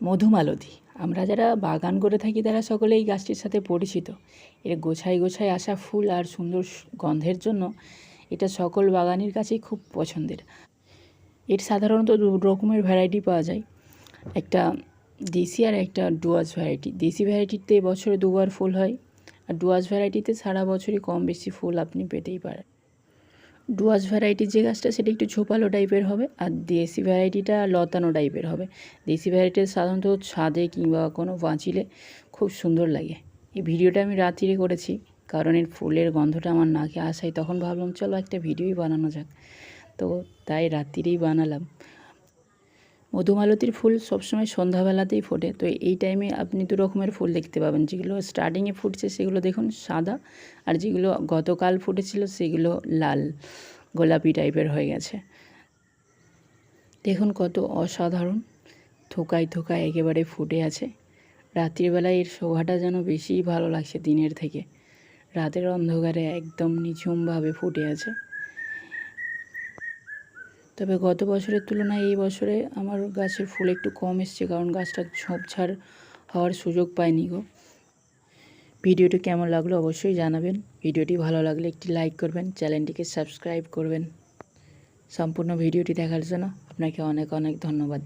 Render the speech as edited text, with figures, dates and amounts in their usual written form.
মধুমালতী। আমরা যারা বাগান করে থাকি তারা সকলেই এই গাছটির সাথে পরিচিত। এর গোছায় গোছায় আসা ফুল আর সুন্দর গন্ধের জন্য এটা সকল বাগানির কাছেই খুব পছন্দের। এর সাধারণত দু রকমের ভ্যারাইটি পাওয়া যায়, একটা দেশি আর একটা ডুয়ার্স ভ্যারাইটি। দেশি ভ্যারাইটিতে বছরে দুবার ফুল হয়, আর ডুয়ার্স ভ্যারাইটিতে সারা বছরই কম বেশি ফুল আপনি পেতেই পারেন। ডুয়ার্স ভ্যারাইটির যে গাছটা সেটা একটু ঝোপালো টাইপের হবে, আর দেশি ভ্যারাইটিটা লতানো টাইপের হবে। দেশি ভ্যারাইটির সাধারণত ছাদে কিংবা কোনো পাঁচিলে খুব সুন্দর লাগে। এই ভিডিওটা আমি রাত্রিরে করেছি, কারণ এর ফুলের গন্ধটা আমার নাকে আসায় তখন ভাবলাম চলো একটা ভিডিওই বানানো যাক, তো তাই রাত্রিরেই বানালাম। মধুমালতীর ফুল সবসময় সন্ধ্যাবেলাতেই ফোটে, তো এই টাইমে আপনি দু রকমের ফুল দেখতে পাবেন। যেগুলো স্টার্টিংয়ে ফুটছে সেগুলো দেখুন সাদা, আর যেগুলো গতকাল ফুটেছিল সেগুলো লাল গোলাপি টাইপের হয়ে গেছে। দেখুন কত অসাধারণ, থোকায় থোকায় একেবারে ফুটে আছে। রাত্রিবেলায় এর শোভাটা যেন বেশিই ভালো লাগছে দিনের থেকে। রাতের অন্ধকারে একদম নিঝুমভাবে ফুটে আছে। তবে গত বছরের তুলনায় এই বছরে আমার গাছের ফুল একটু কম এসছে, কারণ গাছটা ঝোপঝাড় হওয়ার সুযোগ পায়নি গো। ভিডিওটি কেমন লাগলো অবশ্যই জানাবেন। ভিডিওটি ভালো লাগলে একটি লাইক করবেন, চ্যানেলটিকে সাবস্ক্রাইব করবেন। সম্পূর্ণ ভিডিওটি দেখার জন্য আপনাকে অনেক অনেক ধন্যবাদ।